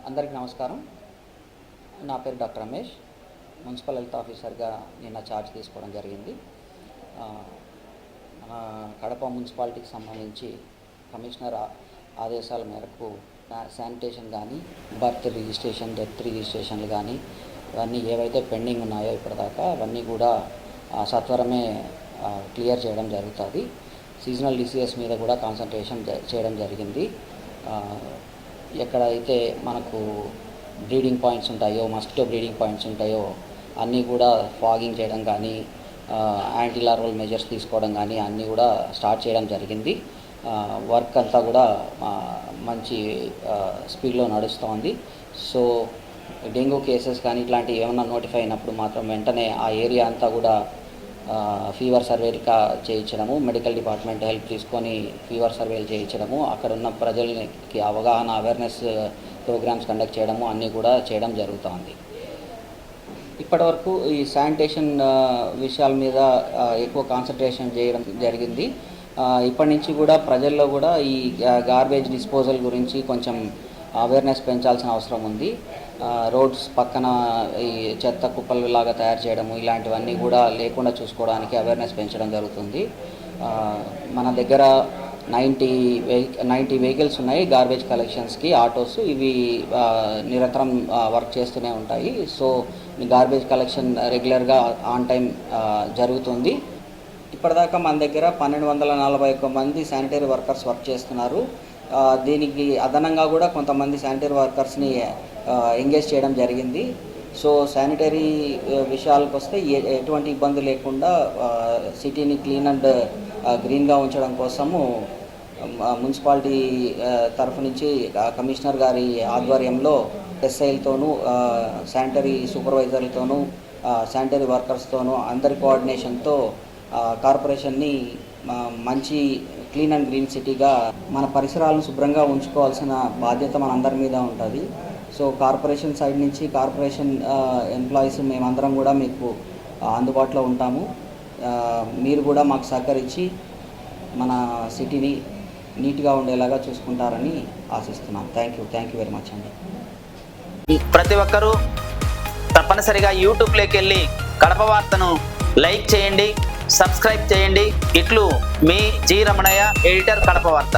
అందరికీ నమస్కారం. నా పేరు డాక్టర్ రమేష్. మున్సిపల్ హెల్త్ ఆఫీసర్గా నిన్న ఛార్జ్ తీసుకోవడం జరిగింది. మన కడప మున్సిపాలిటీకి సంబంధించి కమిషనర్ ఆదేశాల మేరకు శానిటేషన్ కానీ, బర్త్ రిజిస్ట్రేషన్, డెత్ రిజిస్ట్రేషన్లు కానీ ఇవన్నీ ఏవైతే పెండింగ్ ఉన్నాయో ఇప్పటిదాకా అవన్నీ కూడా సత్వరమే క్లియర్ చేయడం జరుగుతుంది. సీజనల్ డిసీజెస్ మీద కూడా కాన్సన్ట్రేషన్ చేయడం జరిగింది. ఎక్కడైతే మనకు బ్రీడింగ్ పాయింట్స్ ఉంటాయో, మస్కిటో బ్రీడింగ్ పాయింట్స్ ఉంటాయో అన్నీ కూడా ఫాగింగ్ చేయడం కానీ, యాంటీ లార్వల్ మెజర్స్ తీసుకోవడం కానీ అన్నీ కూడా స్టార్ట్ చేయడం జరిగింది. వర్క్ అంతా కూడా మంచి స్పీడ్లో నడుస్తోంది. సో డెంగ్యూ కేసెస్ కానీ ఇట్లాంటివి ఏమైనా నోటిఫై అయినప్పుడు మాత్రం వెంటనే ఆ ఏరియా అంతా కూడా ఫీవర్ సర్వేగా చేయించడము, మెడికల్ డిపార్ట్మెంట్ హెల్ప్ తీసుకొని ఫీవర్ సర్వేలు చేయించడము, అక్కడ ఉన్న ప్రజలకి అవగాహన అవేర్నెస్ ప్రోగ్రామ్స్ కండక్ట్ చేయడము అన్నీ కూడా చేయడం జరుగుతుంది. ఇప్పటివరకు ఈ శానిటేషన్ విషయాల మీద ఎక్కువ కాన్సన్ట్రేషన్ చేయడం జరిగింది. ఇప్పటి నుంచి కూడా ప్రజల్లో కూడా ఈ గార్బేజ్ డిస్పోజల్ గురించి కొంచెం అవేర్నెస్ పెంచాల్సిన అవసరం ఉంది. రోడ్స్ పక్కన ఈ చెత్త కుప్పలు లాగా తయారు చేయడము ఇలాంటివన్నీ కూడా లేకుండా చూసుకోవడానికి అవేర్నెస్ పెంచడం జరుగుతుంది. మన దగ్గర 90 వెహికల్స్ ఉన్నాయి గార్బేజ్ కలెక్షన్స్కి, ఆటోస్. ఇవి నిరంతరం వర్క్ చేస్తూనే ఉంటాయి. సో గార్బేజ్ కలెక్షన్ రెగ్యులర్గా ఆన్ టైం జరుగుతుంది. ఇప్పటిదాకా మన దగ్గర 1241 మంది శానిటరీ వర్కర్స్ వర్క్ చేస్తున్నారు. దీనికి అదనంగా కూడా కొంతమంది శానిటరీ వర్కర్స్ని ఎంగేజ్ చేయడం జరిగింది. సో శానిటరీ విషయాలకు వస్తే ఎటువంటి ఇబ్బంది లేకుండా సిటీని క్లీన్ అండ్ గ్రీన్గా ఉంచడం కోసము మున్సిపాలిటీ తరఫు నుంచి కమిషనర్ గారి ఆధ్వర్యంలో ఎస్ఐలతోనూ, శానిటరీ సూపర్వైజర్లతోనూ, శానిటరీ వర్కర్స్తోనూ అందరి కోఆర్డినేషన్తో కార్పొరేషన్ని మంచి క్లీన్ అండ్ గ్రీన్ సిటీగా మన పరిసరాలను శుభ్రంగా ఉంచుకోవాల్సిన బాధ్యత మనందరి మీద ఉంటుంది. సో కార్పొరేషన్ సైడ్ నుంచి కార్పొరేషన్ ఎంప్లాయీస్ మేమందరం కూడా మీకు అందుబాటులో ఉంటాము. మీరు కూడా మాకు సహకరించి మన సిటీని నీట్గా ఉండేలాగా చూసుకుంటారని ఆశిస్తున్నాం. థ్యాంక్ యూ వెరీ మచ్ అండి. ప్రతి ఒక్కరూ తప్పనిసరిగా యూట్యూబ్లోకి వెళ్ళి కడప వార్తను లైక్ చేయండి, సబ్స్క్రైబ్ చేయండి. ఇట్లు మీ జి రమణయ్య, ఎడిటర్, కడప వార్త.